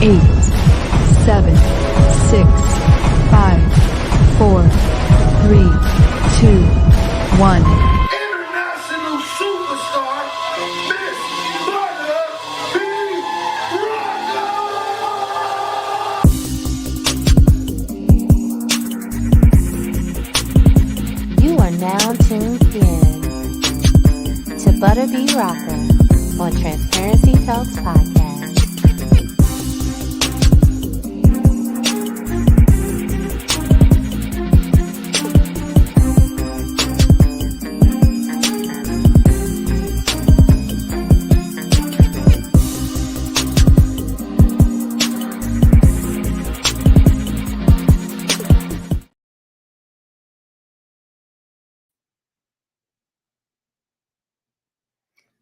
8, 7, 6, 5, 4, 3, 2, 1. International superstar, Miss Butter B. Rocker. You are now tuned in to Butter B Rocker on Transparency Talks Podcast.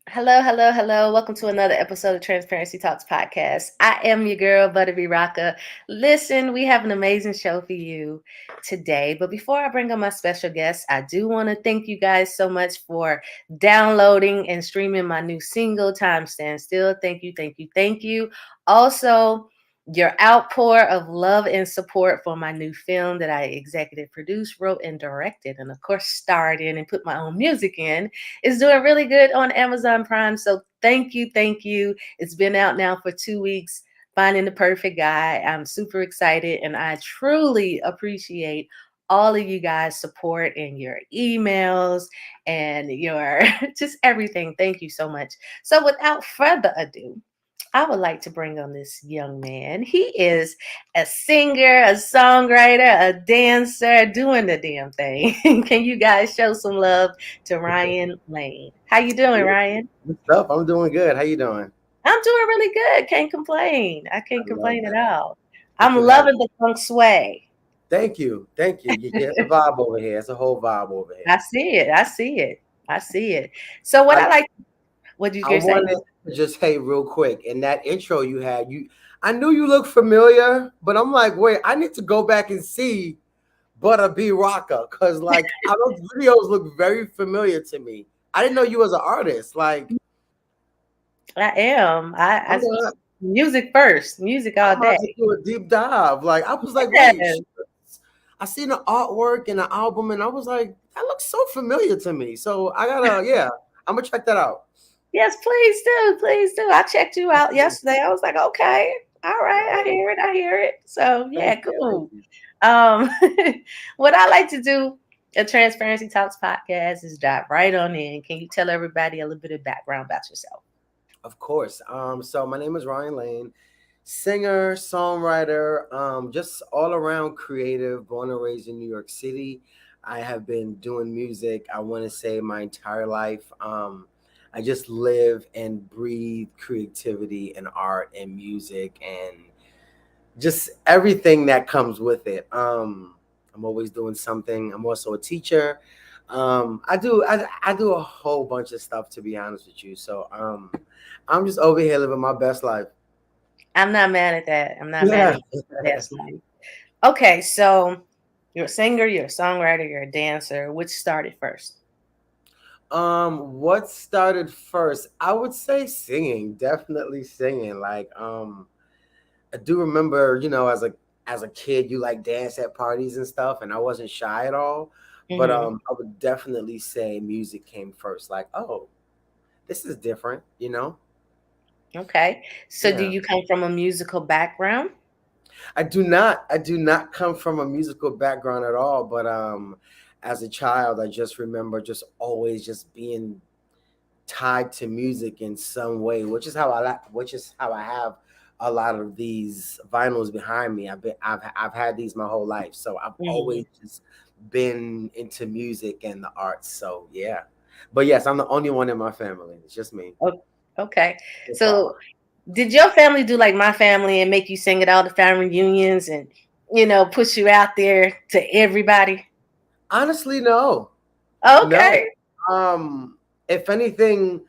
Hello, hello, hello. Welcome to another episode of Transparency Talks Podcast. I am your girl, Butterby Rocker. Listen, we have an amazing show for you today. But before I bring on my special guest, I do want to thank you guys so much for downloading and streaming my new single, Time Stand Still. Thank you, thank you, thank you. Also, your outpour of love and support for my new film that I executive produced, wrote, and directed, and of course starred in and put my own music in, is doing really good on Amazon Prime. So thank you, thank you. It's been out now for 2 weeks, Finding the Perfect Guy. I'm super excited, and I truly appreciate all of you guys' support and your emails and your just everything. Thank you so much. So without further ado, I would like to bring on this young man. He is a singer, a songwriter, a dancer, doing the damn thing. Can you guys show some love to Ryan Lane? How you doing, Ryan? What's up? I'm doing good. How you doing? I'm doing really good. Can't complain. I can't complain at all. I'm Thank you, loving the feng sway. Thank you. Thank you. It's a vibe over here. It's a whole vibe over here. I see it. I see it. I see it. So what what did you say? I wanted to just say real quick, in that intro you had, I knew you looked familiar, but I'm like, wait, I need to go back and see Butter B Rocker, because like those videos look very familiar to me. I didn't know you was an artist. Like I am. I music first, music all day. To do a deep dive. Like I was like, wait, I seen the artwork and the album, and I was like, that looks so familiar to me. So I gotta, I'm gonna check that out. Yes, please do. Please do. I checked you out yesterday. I was like, okay, all right, I hear it. So yeah, cool. What I like to do at Transparency Talks Podcast is dive right on in. Can you tell everybody a little bit of background about yourself? Of course. So my name is Ryan Lane, singer, songwriter, just all around creative, born and raised in New York City. I have been doing music, I want to say, my entire life. I just live and breathe creativity and art and music and just everything that comes with it. I'm always doing something. I'm also a teacher. I do a whole bunch of stuff, to be honest with you. So I'm just over here living my best life. I'm not mad at that. I'm not mad at the best life. Okay, so you're a singer, you're a songwriter, you're a dancer. Which started first? What started first? I would say singing, definitely singing. Like, I do remember, as a kid, you like dance at parties and stuff, and I wasn't shy at all. Mm-hmm. But I would definitely say music came first. Like, oh, this is different, Okay. So do you come from a musical background? I do not come from a musical background at all. But as a child, I just remember just always just being tied to music in some way, which is how I have a lot of these vinyls behind me. I've had these my whole life, so I've always just been into music and the arts. So yeah, but yes, I'm the only one in my family. It's just me. Okay. So did your family do like my family and make you sing at all the family reunions and push you out there to everybody? Honestly, no. Okay. No. If anything,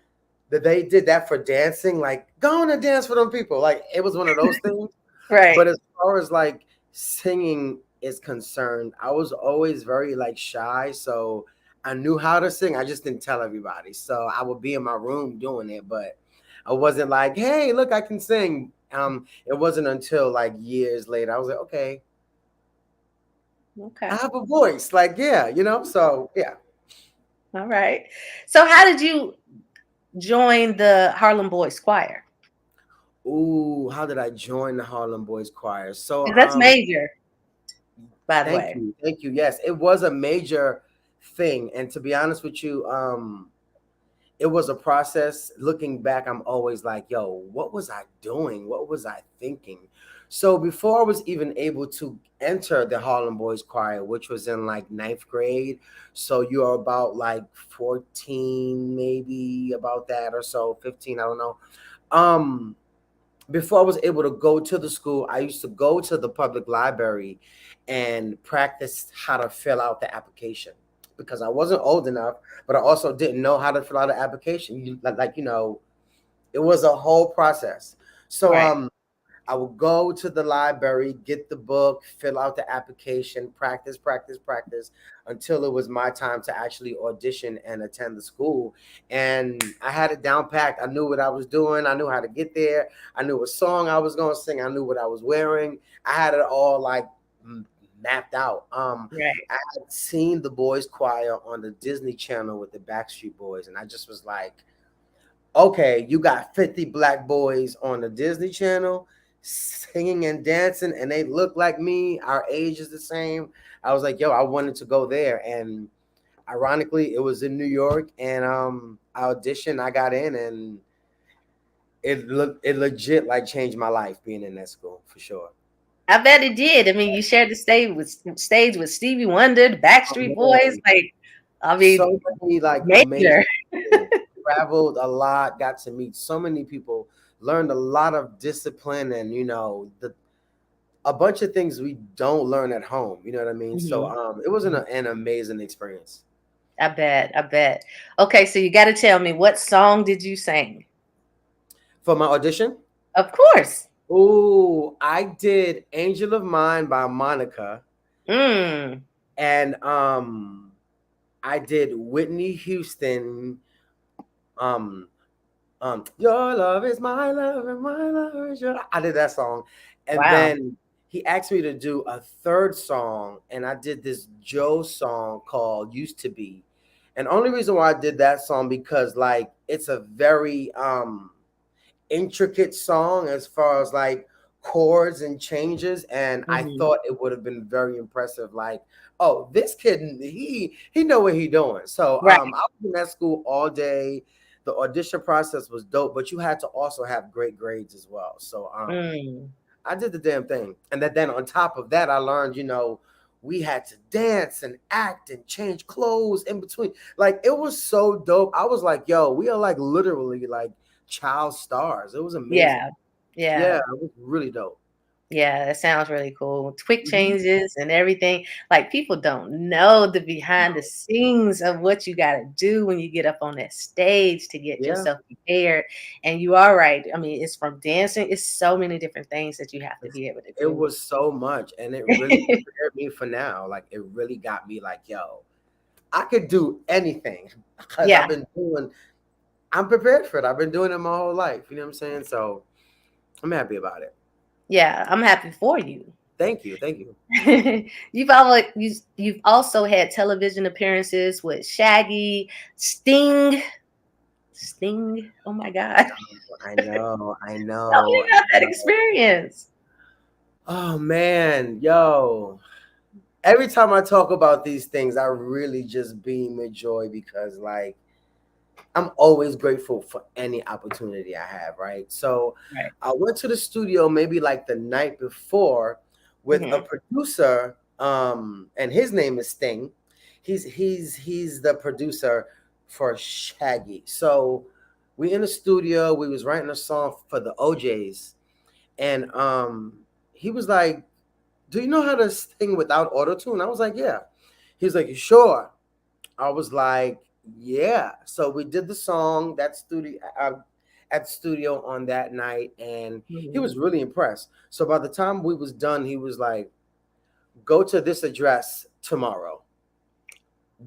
that they did that for dancing, like going to dance for them people. Like it was one of those things. Right. But as far as like singing is concerned, I was always very like shy. So I knew how to sing. I just didn't tell everybody. So I would be in my room doing it, but I wasn't like, hey, look, I can sing. It wasn't until like years later I was like, okay, I Okay. have a voice. Like, yeah, So yeah. All right. So how did you join the Harlem Boys Choir? Ooh, how did I join the Harlem Boys Choir? So 'Cause that's major, by the thank way. you, thank you. Yes, it was a major thing, and to be honest with you, it was a process. Looking back, I'm always like, yo, what was I doing? What was I thinking? So before I was even able to enter the Harlem Boys Choir, which was in like ninth grade, so you are about like 14, maybe about that or so, 15, I don't know. Um, Before I was able to go to the school, I used to go to the public library and practice how to fill out the application because I wasn't old enough, but I also didn't know how to fill out an application. It was a whole process. So Right. I would go to the library, get the book, fill out the application, practice, practice, practice until it was my time to actually audition and attend the school. And I had it down packed. I knew what I was doing. I knew how to get there. I knew what song I was going to sing. I knew what I was wearing. I had it all like mapped out. Right. I had seen the boys choir on the Disney Channel with the Backstreet Boys, and I just was like, okay, you got 50 black boys on the Disney Channel singing and dancing, and they look like me. Our age is the same. I was like, yo, I wanted to go there. And ironically, it was in New York, and I auditioned, I got in, and it legit like changed my life being in that school for sure. I bet it did. I mean, you shared the stage with Stevie Wonder, the Oh, Backstreet Boys. man. Like, I mean, So many like major. amazing people. Traveled a lot, got to meet so many people, learned a lot of discipline, and a bunch of things we don't learn at home. You know what I mean? So Mhm. it was Mhm. an amazing experience. I bet. I bet. Okay, so you got to tell me, what song did you sing? For my audition, Of course. oh, I did "Angel of Mine" by Monica, Mm. and I did Whitney Houston. Um, Your love is my love, and my love is your. I did that song, and Wow. then he asked me to do a third song, and I did this Joe song called "Used to Be." And only reason why I did that song because like it's a very intricate song as far as like chords and changes, and I Mhm. thought it would have been very impressive. Like, oh, this kid, he know what he doing. So Right. I was in that school all day. The audition process was dope, but you had to also have great grades as well. So Mm. I did the damn thing, and then on top of that, I learned, we had to dance and act and change clothes in between. Like it was so dope. I was like, yo, we are like literally like child stars. It was amazing. Yeah. Yeah. Yeah, it was really dope. Yeah, that sounds really cool. Quick Mhm. changes and everything. Like, people don't know the behind the No. scenes of what you got to do when you get up on that stage to get Yeah, yourself prepared. And you are right. I mean, it's from dancing. It's so many different things that you have to be able to it do. was so much, and it really prepared me for now. Like it really got me like, yo, I could do anything because Yeah. I'm prepared for it. I've been doing it my whole life. You know what I'm saying? So I'm happy about it. Yeah. I'm happy for you. Thank you. Thank you. You've also had television appearances with Shaggy, Sting. Oh my God. I know. I Tell me know. about I that know. experience. Oh man, yo. Every time I talk about these things, I really just beam with joy because like I'm always grateful for any opportunity I have, right? So Right. I went to the studio maybe like the night before with a Mhm. producer, and his name is Sting. He's the producer for Shaggy. So we in the studio, we was writing a song for the OJs, and he was like, "Do you know how to sing without auto-tune?" I was like, "Yeah." He's like, "You sure?" I was like, yeah. So we did the song at the studio on that night, and he Mhm. was really impressed. So by the time we was done, he was like, "Go to this address tomorrow."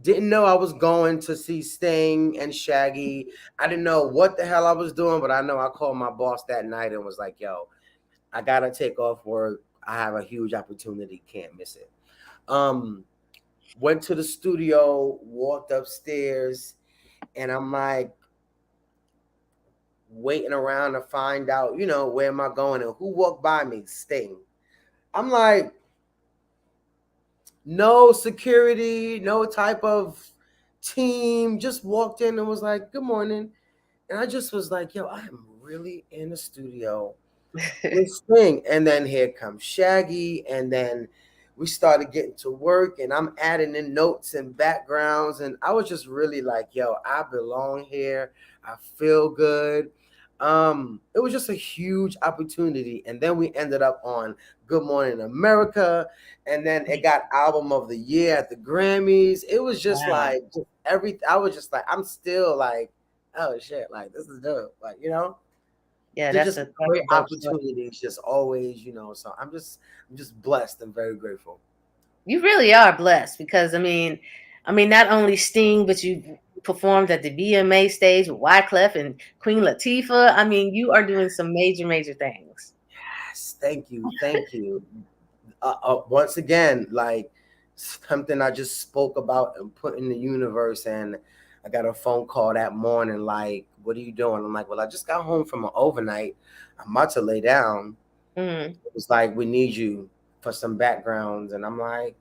Didn't know I was going to see Sting and Shaggy. I didn't know what the hell I was doing, but I know I called my boss that night and was like, "Yo, I gotta take off work. I have a huge opportunity, can't miss it. Um, Went to the studio, walked upstairs, and I'm like waiting around to find out, where am I going and who walked by me, Sting. I'm like, no security, no type of team, just walked in and was like, good morning. And I just was like, yo, I am really in the studio with Sting. And then here comes Shaggy. And then we started getting to work and I'm adding in notes and backgrounds. And I was just really like, yo, I belong here. I feel good. It was just a huge opportunity. And then we ended up on Good Morning America. And then it got album of the year at the Grammys. It was just Wow. like I was just like, I'm still like, oh shit, like this is dope. Like, Yeah, there's that's just a great dope story. opportunities, just always, so I'm just blessed and very grateful. You really are blessed because not only Sting, but you performed at the VMA stage with Wyclef and Queen Latifah. I mean, you are doing some major, major things. Yes, thank you. Once again, like something I just spoke about and put in the universe, and I got a phone call that morning, like, what are you doing? I'm like, well, I just got home from an overnight. I'm about to lay down. Mm. It was like, we need you for some backgrounds, and I'm like,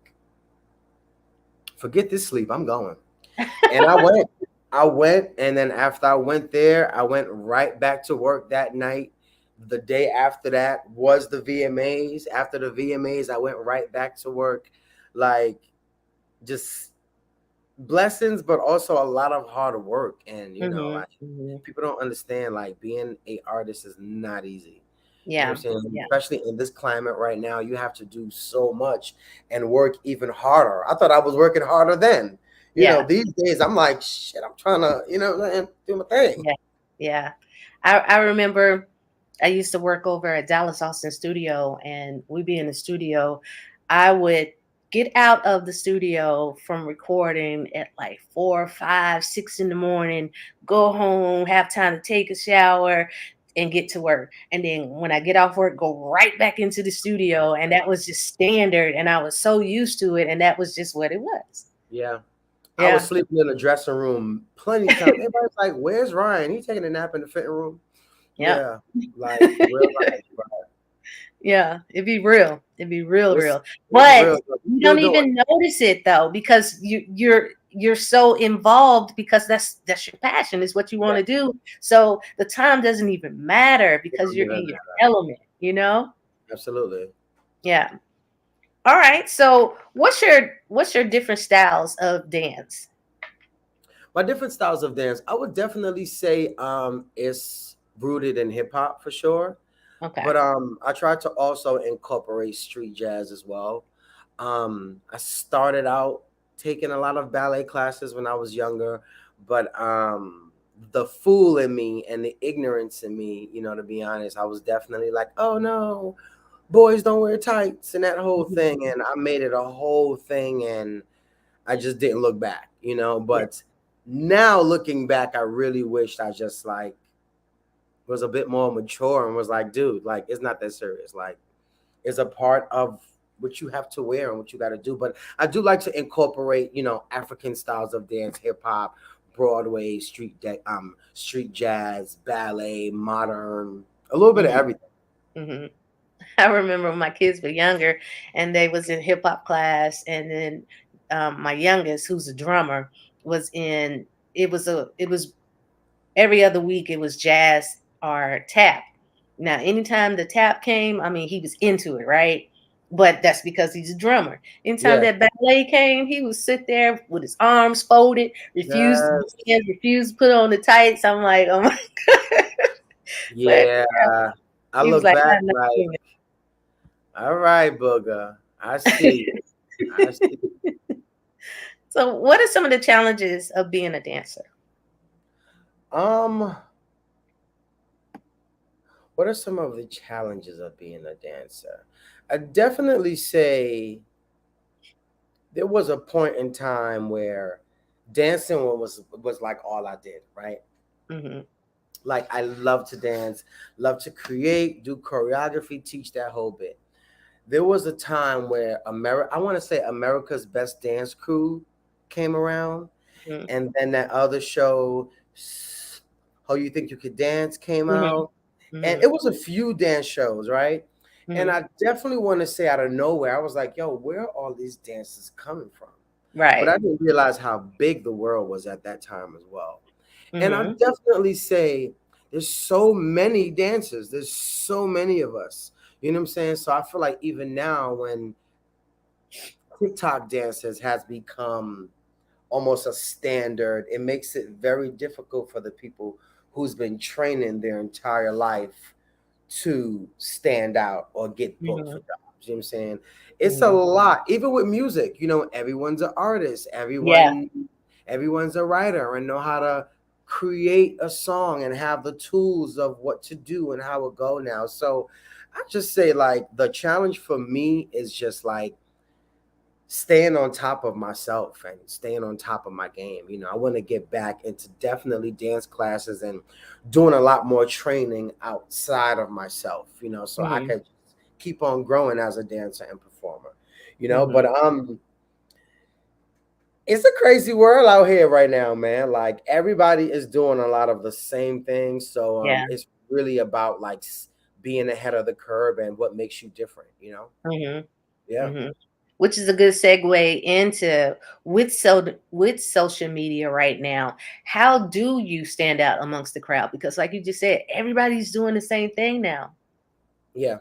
forget this sleep, I'm going. And I went, and then after I went there, I went right back to work that night. The day after that was the VMAs. After the VMAs, I went right back to work. Like, just blessings, but also a lot of hard work. And Hmm. like, Hmm. people don't understand, like, being a artist is not easy. You know Yeah, what I'm saying? yeah, Especially in this climate right now, you have to do so much and work even harder. I thought I was working harder then. yeah, These days I'm like, shit, I'm trying to, do my thing. yeah, yeah. I remember I used to work over at Dallas Austin Studio, and we'd be in the studio. I would get out of the studio from recording at like 4, 5, 6 in the morning, go home, have time to take a shower, and get to work. And then when I get off work, go right back into the studio. And that was just standard. And I was so used to it. And that was just what it was. Yeah. I was Yeah. sleeping in the dressing room plenty of times. Everybody's like, where's Ryan? He taking a nap in the fitting room. Yeah. Yeah. Like real life, bro. Yeah, it'd be real. It'd be real, It's real. it's But real. But you still don't doing even notice it though, because you're so involved because that's your passion, is what you it. want Yeah. to do. So the time doesn't even matter It because don't you're even in your matter. element, you know? Absolutely. Yeah. All right. So what's your different styles of dance? My different styles of dance, I would definitely say it's rooted in hip hop for sure. Okay. But I try to also incorporate street jazz as well. I started out taking a lot of ballet classes when I was younger, but the fool in me and the ignorance in me, to be honest, I was definitely like, oh no, boys don't wear tights and that whole Mhm. thing, and I made it a whole thing, and I just didn't look back. Yeah. But now looking back, I really wished I just like was a bit more mature and was like, dude, like it's not that serious. Like it's a part of what you have to wear and what you got to do. But I do like to incorporate, African styles of dance, hip hop, Broadway, street jazz, ballet, modern, a little bit of Hmm. everything. Hmm. I remember when my kids were younger and they was in hip hop class, and then my youngest, who's a drummer, was in. It was every other week. It was jazz or tap. Now, anytime the tap came, I mean, he was into it, right? But that's because he's a drummer. Anytime Yeah. that ballet came, he would sit there with his arms folded, refused to Yes. dance, refused to put on the tights. I'm like, oh my god! But Yeah. I he was look like, back I'm not like, doing it. all right, booger. I see. I see. So, what are some of the challenges of being a dancer? Um, what are some of the challenges of being a dancer? I definitely say there was a point in time where dancing was like all I did, right? Hmm. Like I love to dance, love to create, do choreography, teach that whole bit. There was a time where I want to say America's Best Dance Crew came around, Mhm. and then that other show, How You Think You Could Dance, came Mhm. out, and Mhm. it was a few dance shows, right? And Mhm. I definitely want to say out of nowhere, I was like, yo, where are all these dances coming from? But I Right. didn't realize how big the world was at that time as well. And I Mhm. definitely say there's so many dancers, there's so many of us. You know what I'm saying? So I feel like even now when TikTok dances has become almost a standard, it makes it very difficult for the people who's been training their entire life to stand out or get booked for Mhm. jobs. You know what I'm saying? It's a Mhm. lot. Even with music, everyone's an artist. Yeah. Everyone's a writer and know how to create a song and have the tools of what to do and how it go now. So I just say like the challenge for me is just like staying on top of myself and staying on top of my game. I want to get back into definitely dance classes and doing a lot more training outside of myself, so I Mhm. could keep on growing as a dancer and performer, but Mhm. it's a crazy world out here right now, man. Like everybody is doing a lot of the same things. So Yeah. it's really about like being ahead of the curve and what makes you different. Mhm. Yeah. Mhm. Which is a good segue into with social media right now. How do you stand out amongst the crowd? Because, like you just said, everybody's doing the same thing now. Yeah.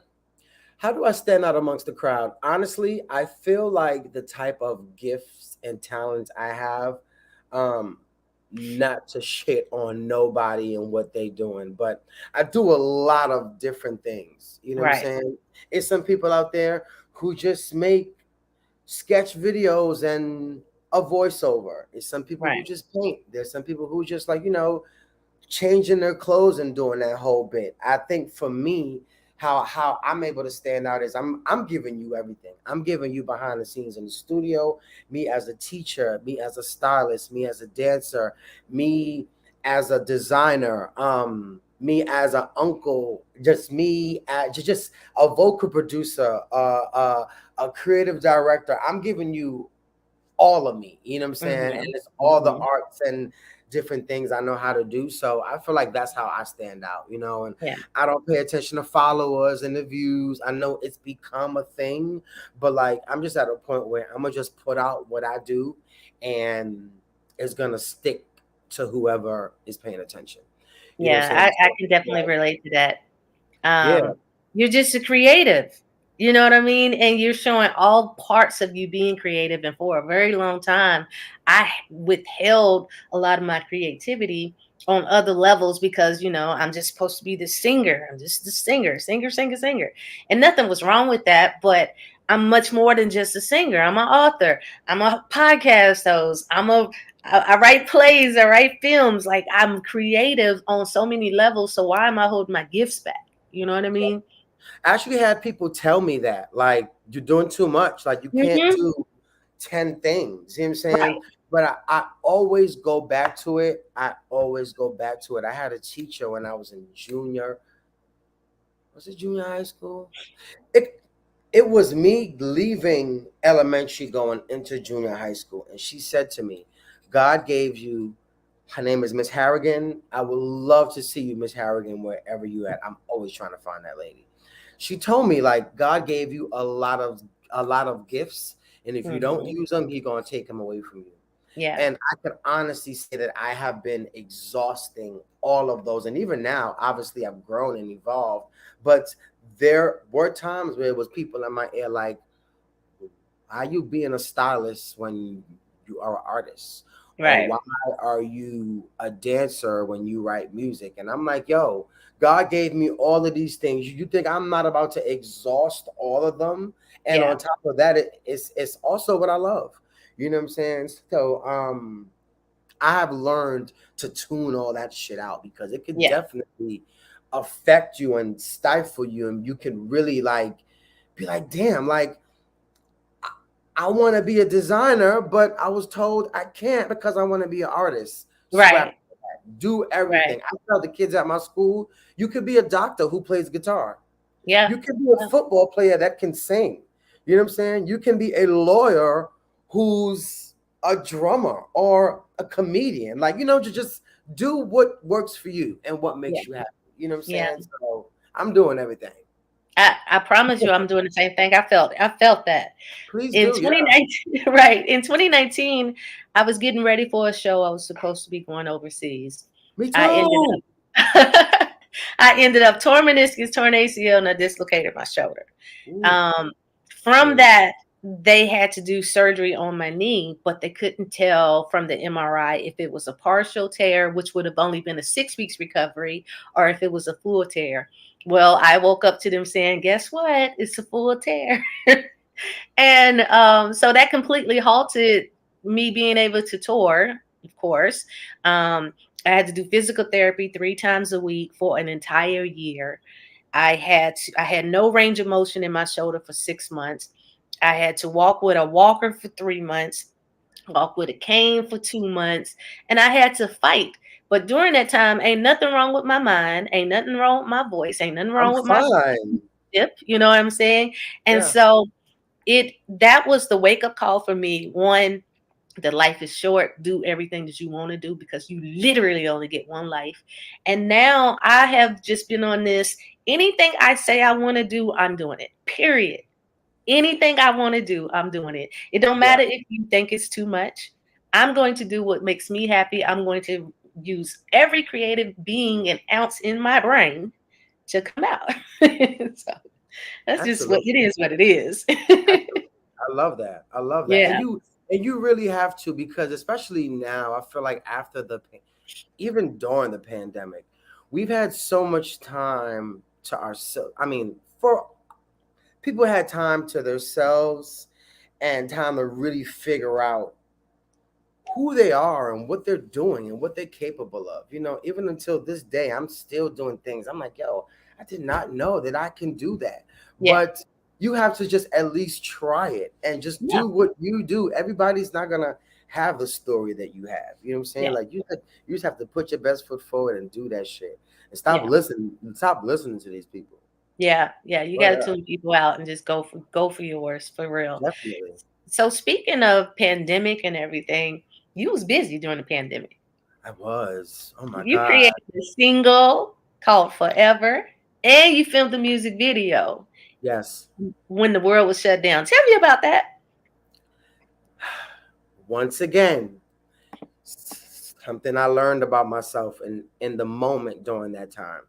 How do I stand out amongst the crowd? Honestly, I feel like the type of gifts and talents I have, um, not to shit on nobody and what they doing, but I do a lot of different things. You know what I'm Right. saying? It's some people out there who just make sketch videos and a voiceover. It's some people who Right. just paint. There's some people who just like, changing their clothes and doing that whole bit. I think for me, how I'm able to stand out is I'm giving you everything. I'm giving you behind the scenes in the studio, me as a teacher, me as a stylist, me as a dancer, me as a designer, me as an uncle, just me as just a vocal producer, a creative director. I'm giving you all of me, you know what I'm saying? And Mhm. it's all the Mhm. arts and different things I know how to do. So I feel like that's how I stand out, and Yeah. I don't pay attention to followers and the views. I know it's become a thing, but like I'm just at a point where I'm gonna just put out what I do and it's gonna stick to whoever is paying attention. You know what I'm Yeah. saying? I So can yeah, definitely relate to that. yeah, You're just a creative. You know what I mean? And you're showing all parts of you being creative. And for a very long time, I withheld a lot of my creativity on other levels because, I'm just supposed to be the singer. I'm just the singer. And nothing was wrong with that. But I'm much more than just a singer. I'm an author. I'm a podcast host. I write plays. I write films. Like I'm creative on so many levels. So why am I holding my gifts back? You know what I mean? I actually had people tell me that, like, you're doing too much. Like, you can't Mhm. do 10 things. You know what I'm saying? Right. But I always go back to it. I always go back to it. I had a teacher when I was in was it junior high school? It it was me leaving elementary going into junior high school. And she said to me, God gave you, her name is Miss Harrigan. I would love to see you, Miss Harrigan, wherever you at. I'm always trying to find that lady. She told me like God gave you a lot of gifts, and if you don't Mhm. use them, He's gonna take them away from you. Yeah. And I can honestly say that I have been exhausting all of those. And even now, obviously, I've grown and evolved. But there were times where it was people in my ear like, are you being a stylist when you are an artist? Or Right. why are you a dancer when you write music? And I'm like, yo, God gave me all of these things. You think I'm not about to exhaust all of them? And Yeah. on top of that, it's also what I love. You know what I'm saying? So I have learned to tune all that shit out because it could Yeah. definitely affect you and stifle you, and you can really like be like, damn, like I want to be a designer, but I was told I can't because I want to be an artist. Scrap Right. that. do Right. everything. I tell the kids at my school, you could be a doctor who plays guitar. Yeah. You can be a football player that can sing. You know what I'm saying? You can be a lawyer who's a drummer or a comedian. Like, just do what works for you and what Yeah. makes you happy. You know what I'm Yeah. saying? So I'm doing everything. I promise you, I'm doing the same thing. I felt that Please in do. Yeah. 2019. Right, in 2019, I was getting ready for a show. I was supposed to be going overseas. Me I ended too. up, I ended up torn meniscus, torn ACL, and I dislocated my shoulder. Ooh, Um, from sorry. that, they had to do surgery on my knee, but they couldn't tell from the MRI if it was a partial tear, which would have only been a 6 weeks recovery, or if it was a full tear. Well, I woke up to them saying, "Guess what? It's a full tear." And so that completely halted me being able to tour, of course. I had to do physical therapy 3 times a week for an entire year. I had no range of motion in my shoulder for 6 months. I had to walk with a walker for 3 months, walk with a cane for 2 months, and I had to fight. But during that time, ain't nothing wrong with my mind, ain't nothing wrong with my voice, ain't nothing I'm wrong with my fine. hip. You know what I'm saying? And Yeah. so that was the wake up call for me. One, that life is short. Do everything that you want to do because you literally only get one life. And now I have just been on this. Anything I say I want to do, I'm doing it. Period. Anything I want to do, I'm doing it. It don't Yeah. matter if you think it's too much. I'm going to do what makes me happy. I'm going to use every creative being and ounce in my brain to come out. So that's just what it Absolutely. is. What it is. Absolutely. I love that. I love that. And Yeah. you really have to, because especially now, I feel like after even during the pandemic, we've had so much time to ourselves. I mean, for people had time to themselves and time to really figure out who they are and what they're doing and what they're capable of. Even until this day, I'm still doing things. I'm like, yo, I did not know that I can do that. Yeah. But you have to just at least try it and just Yeah. do what you do. Everybody's not gonna have the story that you have. You know what I'm saying? Yeah. Like you just have to put your best foot forward and do that shit. And Yeah. stop listening to these people. Yeah. Yeah. You But got to tune people out and just go for yours for real. definitely. So speaking of pandemic and everything, you was busy during the pandemic. I was. Oh my You God. created a single called Forever, and you filmed a music video Yes. when the world was shut down. Tell me about that. Once again, something I learned about myself in the moment during that time.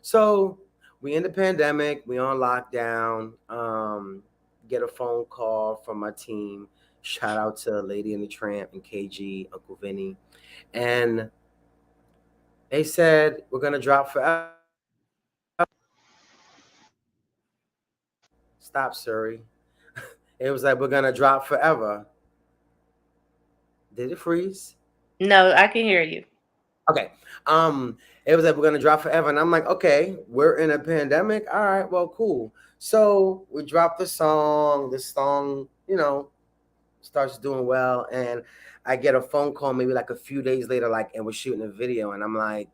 So we in the pandemic, we on lockdown. Get a phone call from my team. Shout out to Lady and the Tramp and KG, Uncle Vinny, and they said we're gonna drop forever. Stop, Surrey. It was like we're gonna drop forever. Did it freeze? No, I can hear you. Okay. It was like we're gonna drop forever, and I'm like, okay, we're in a pandemic. All right, well, cool. So we dropped the song. The song, starts doing well, and I get a phone call maybe like a few days later, like, and we're shooting a video, and I'm like,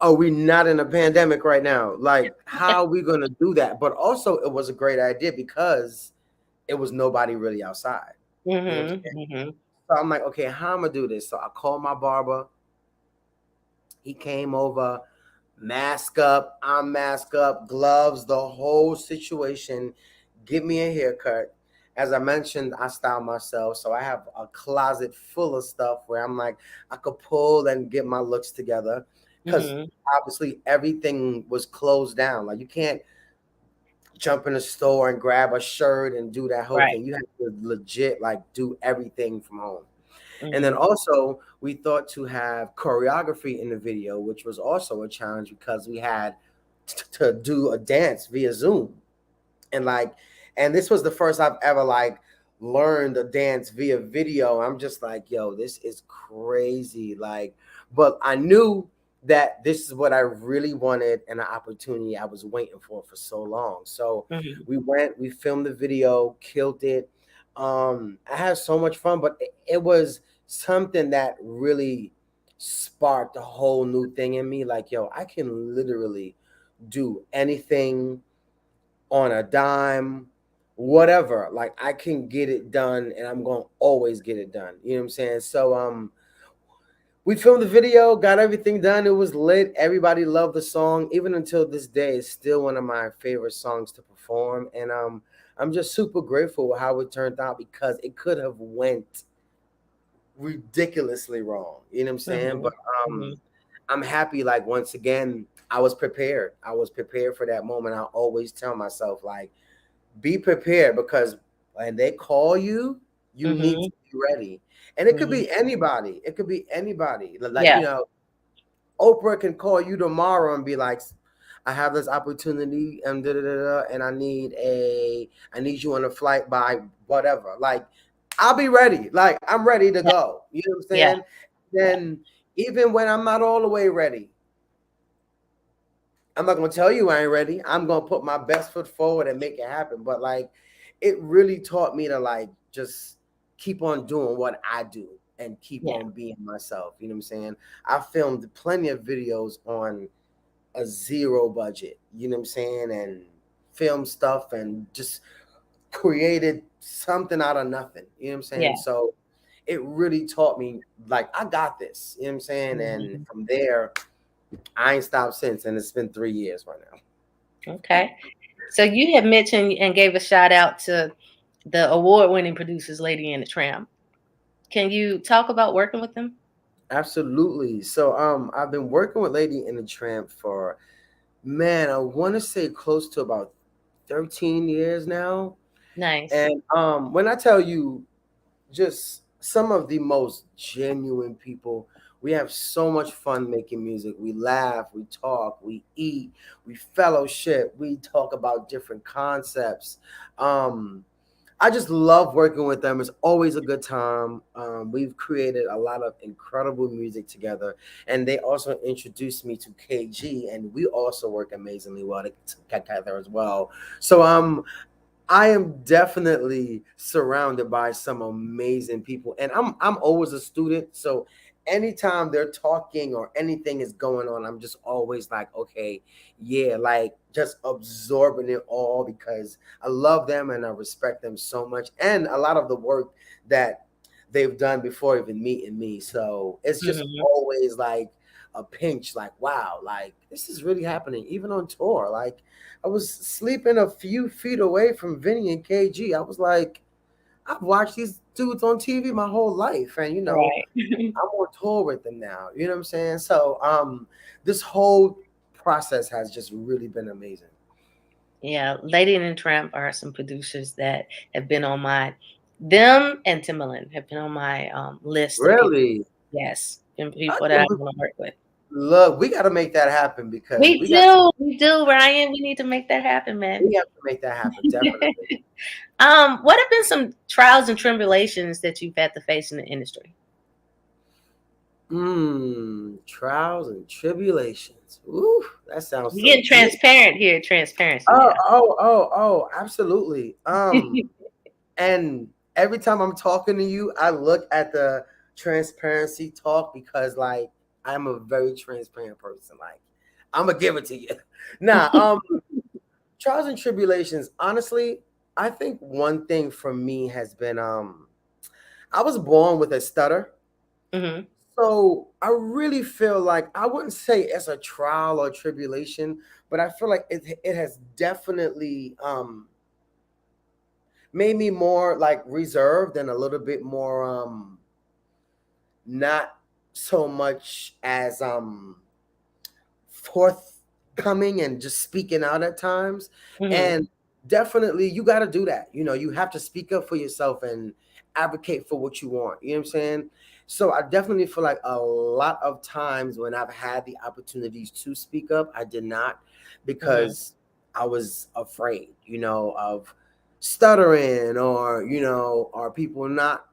are we not in a pandemic right now? Like, how are we gonna do that? But also, it was a great idea because it was nobody really outside. You know what I'm Mm-hmm. saying? Mm-hmm. So I'm like, okay, how am I gonna do this? So I called my barber. He came over, mask up, I'm mask up, gloves, the whole situation. Give me a haircut. As I mentioned, I style myself, so I have a closet full of stuff where I'm like, I could pull and get my looks together because Mm-hmm. obviously everything was closed down. Like you can't jump in the store and grab a shirt and do that whole Right. thing. You have to legit like do everything from home. And then Mm-hmm. also, we thought to have choreography in the video, which was also a challenge because we had to do a dance via Zoom. And and this was the first I've ever learned a dance via video. I'm just like, yo, this is crazy. But I knew that this is what I really wanted and an opportunity I was waiting for so long. So Mm-hmm. we filmed the video, killed it. I had so much fun, but it was something that really sparked a whole new thing in me. Like, yo, I can literally do anything on a dime, whatever. Like, I can get it done, and I'm gonna always get it done. You know what I'm saying? So we filmed the video, got everything done. It was lit. Everybody loved the song. Even until this day, it's still one of my favorite songs to perform. And I'm just super grateful with how it turned out, because it could have went ridiculously wrong. You know what I'm saying? Mhm. But Mhm. I'm happy. Like, once again, I was prepared. I was prepared for that moment. I always tell myself, like, be prepared, because when they call you, you need to Mhm. be ready. And it could Mhm. be anybody. It could be anybody. Like, Yeah. Oprah can call you tomorrow and be like, I have this opportunity and da da da da, and I need you on a flight by whatever. Like, I'll be ready. Like, I'm ready to Yeah. go. You know what I'm Yeah. saying? Yeah. Then, even when I'm not all the way ready, I'm not gonna tell you I ain't ready. I'm gonna put my best foot forward and make it happen. But like, it really taught me to, like, just keep on doing what I do and keep Yeah. on being myself. You know what I'm saying? I filmed plenty of videos on a zero budget. You know what I'm saying? And film stuff and just created something out of nothing. You know what I'm saying? Yeah. So it really taught me, like, I got this. You know what I'm saying? And Mhm. from there, I ain't stopped since, and it's been 3 years right now. Okay. So you had mentioned and gave a shout out to the award-winning producers, Lady and the Tramp. Can you talk about working with them? Absolutely. So I've been working with Lady in the Tramp for, man, I want to say close to about 13 years now. Nice. And when I tell you, just some of the most genuine people. We have so much fun making music. We laugh, we talk, we eat, we fellowship, we talk about different concepts. Um, I just love working with them. It's always a good time. We've created a lot of incredible music together, and they also introduced me to KG, and we also work amazingly well together as well. So I am definitely surrounded by some amazing people, and I'm always a student. So anytime they're talking or anything is going on, I'm just always like, okay, yeah, like, just absorbing it all, because I love them and I respect them so much, and a lot of the work that they've done before even meeting me. So it's just Mhm. always like a pinch, like, wow, like, this is really happening, even on tour. Like, I was sleeping a few feet away from Vinny and KG. I was like, I've watched these dudes on TV my whole life, and Right. I'm on tour with them now. You know what I'm saying? So this whole process has just really been amazing. Yeah, Lady and the Tramp are some producers that have been on my them and Timbaland have been on my list of people. Really? Yes, and I people that I can want to work with. look, we got to make that happen, because We do, Ryan. We need to make that happen, man. we have to make that happen, definitely. What have been some trials and tribulations that you've had to face in the industry? Trials and tribulations. Ooh, that sounds We're so getting deep. transparent here, transparency Oh, now. absolutely. And every time I'm talking to you, I look at the transparency talk, because, like, I'm a very transparent person. Like, I'm gonna give it to you. Nah, trials and tribulations. Honestly, I think one thing for me has been I was born with a stutter. Hmm. So I really feel like, I wouldn't say it's a trial or tribulation, but I feel like it has definitely made me more, like, reserved, and a little bit more not so much as forthcoming and just speaking out at times. Hmm. And definitely, you got to do that. You have to speak up for yourself and advocate for what you want. You know what I'm saying? So I definitely feel like a lot of times when I've had the opportunities to speak up, I did not, Hmm. because I was afraid, of stuttering, or, are people not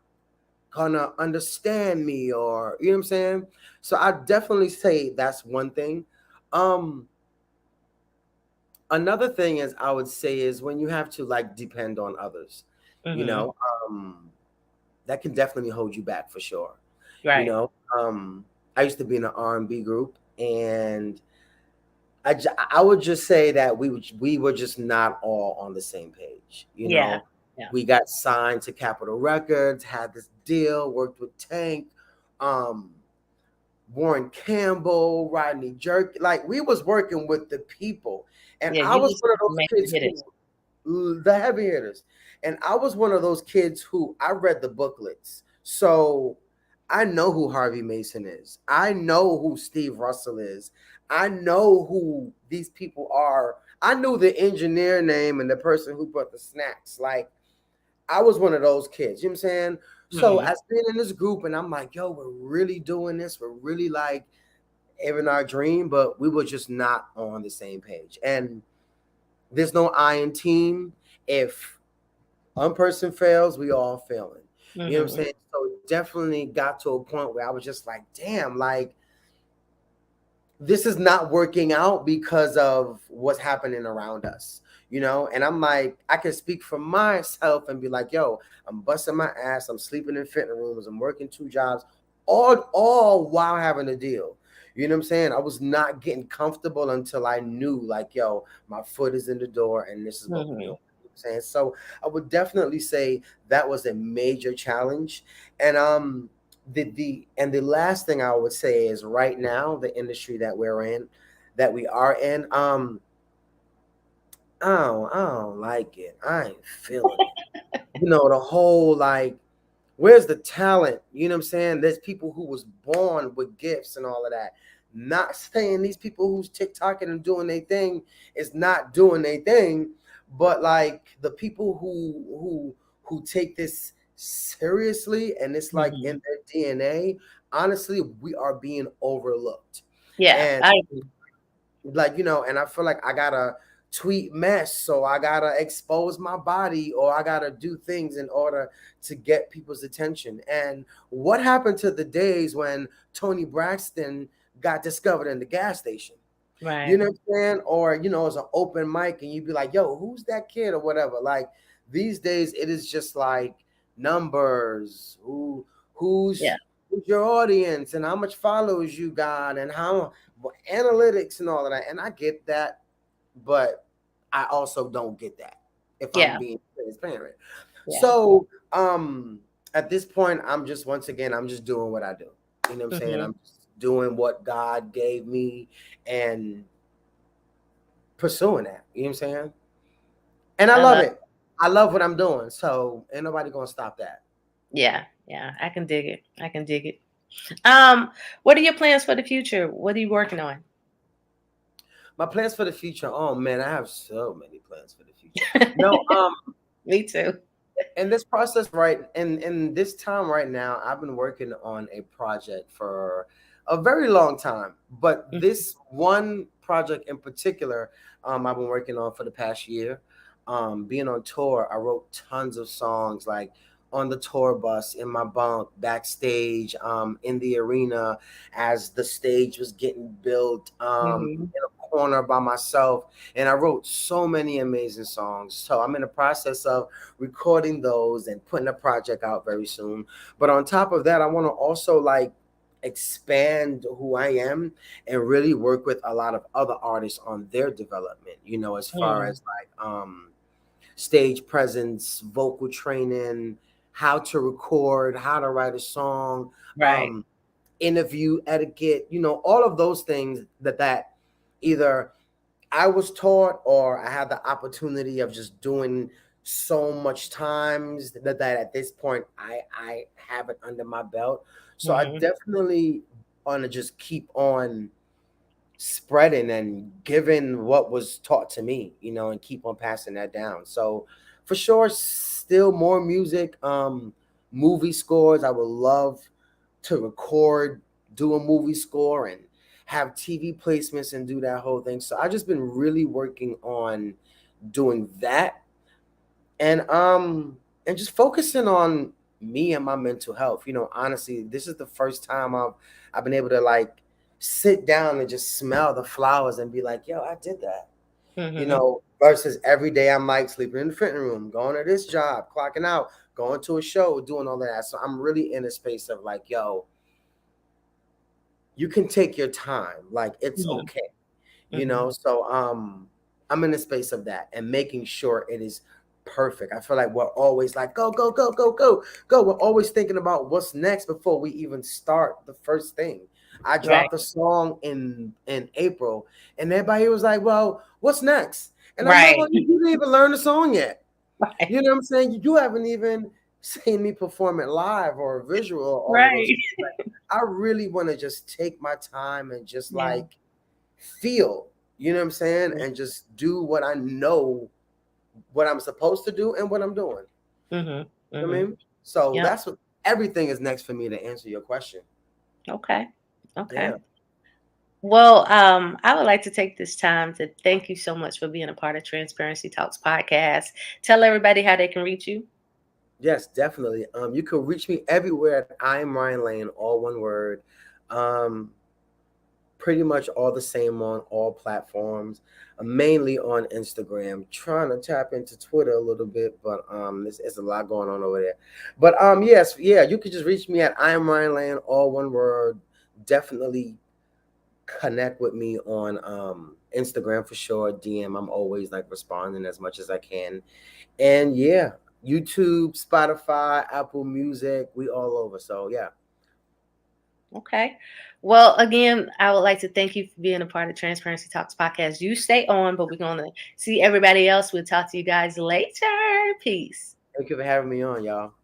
gonna understand me, or, you know what I'm saying? So I definitely say that's one thing. Um, Another thing is, I would say, is when you have to, like, depend on others, you Hmm. know, um, that can definitely hold you back for sure. You Right. know, I used to be in an R&B group, and I would just say that we were just not all on the same page. You Yeah. know, Yeah. we got signed to Capitol Records, had this deal, worked with Tank, um, Warren Campbell, Rodney Jerk. Like we was working with the people, and Yeah. I You was just one of those major kids hitters. who the heavy hitters, and I was one of those kids who I read the booklets, so I know who Harvey Mason is. I know who Steve Russell is. I know who these people are. I knew the engineer name and the person who brought the snacks. Like I was one of those kids. You know what I'm saying? So Hmm. as being in this group, and I'm like, yo, we're really doing this. We're really like living our dream, but we were just not on the same page. And there's no I in team. If one person fails, we all failing. You know what I'm Hmm. saying? So it definitely got to a point where I was just like, damn, like this is not working out because of what's happening around us, you know? And I'm like, I can speak for myself and be like, yo, I'm busting my ass, I'm sleeping in fitting rooms, I'm working 2 jobs, all while having a deal. You know what I'm saying? I was not getting comfortable until I knew, like, yo, my foot is in the door and this is what we're doing. You Hmm. know what I'm saying? So I would definitely say that was a major challenge. And the last thing I would say is right now the industry that we are in, I don't like it. I ain't feeling it. You know, the whole like, where's the talent? You know what I'm saying? There's people who was born with gifts and all of that. Not saying these people who's TikToking and doing their thing is not doing their thing, but like the people who take this seriously and it's like Hmm. in their DNA, honestly, we are being overlooked. Yeah. And I agree. like and I feel like I gotta tweet mess, so I gotta expose my body or I gotta do things in order to get people's attention. And what happened to the days when Tony Braxton got discovered in the gas station? You Right. know what I'm saying? Or it's an open mic and you'd be like, yo, who's that kid or whatever. Like these days it is just like numbers, Yeah. who's your audience and how much followers you got and how analytics and all of that. And I get that, but I also don't get that if I'm Yeah. being transparent. Yeah. So at this point, I'm just doing what I do. You know what I'm saying? Hmm. I'm just doing what God gave me and pursuing that. You know what I'm saying? And I I love love. it. I love what I'm doing. So ain't nobody gonna stop that. Yeah. Yeah. I can dig it. I can dig it. What are your plans for the future? What are you working on? My plans for the future. Oh man, I have so many plans for the future. No, Me too. in this process in this time right now, I've been working on a project for a very long time, but Mhm. this one project in particular, I've been working on for the past year. Being on tour, I wrote tons of songs, like on the tour bus, in my bunk, backstage, in the arena, as the stage was getting built, Mhm. in a corner by myself. And I wrote so many amazing songs, so I'm in the process of recording those and putting a project out very soon. But on top of that, I want to also like expand who I am and really work with a lot of other artists on their development, as far Mm. as like stage presence, vocal training, how to record, how to write a song, Right. interview etiquette, all of those things that either I was taught or I had the opportunity of just doing so much times that at this point I have it under my belt. So I Mhm. definitely want to just keep on spreading and giving what was taught to me, and keep on passing that down. So for sure, still more music, movie scores. I would love to record, do a movie score and have TV placements and do that whole thing. So I just been really working on doing that and just focusing on me and my mental health. Honestly, this is the first time I've been able to like sit down and just smell the flowers and be like, yo, I did that. Mhm. Versus every day I'm like sleeping in the fitting room, going to this job, clocking out, going to a show, doing all of that. So I'm really in a space of like, yo, you can take your time. Like it's Mhm. okay, Mhm. So I'm in the space of that and making sure it is perfect. I feel like we're always like go go go go go go. We're always thinking about what's next before we even start the first thing. I Right. dropped a song in April, and everybody was like, "Well, what's next?" And I'm like, Right. "Well, you didn't even learn the song yet. Right. You know what I'm saying? You haven't even seen me perform it live or visual or all of those Right. things. Like, I really want to just take my time and just Yeah. like feel, you know what I'm saying? And just do what I know what I'm supposed to do and what I'm doing. Mhm. You know what I Mhm. mean? So Yep. that's what everything is next for me to answer your question. Okay. Okay. Yeah. Well, I would like to take this time to thank you so much for being a part of Transparency Talks podcast. Tell everybody how they can reach you. Yes, definitely. You can reach me everywhere at I am Ryan Lane, all one word. Um, Pretty much all the same on all platforms. I'm mainly on Instagram, trying to tap into Twitter a little bit, but there's a lot going on over there. But yes, yeah, you could just reach me at I am Ryan Land, all one word. Definitely connect with me on Instagram for sure. DM, I'm always like responding as much as I can. And yeah, YouTube, Spotify, Apple Music, we all over. So yeah. Okay. Well, again, I would like to thank you for being a part of Transparency Talks podcast. You stay on, but we're going to see everybody else. We'll talk to you guys later. Peace. Thank you for having me on, y'all.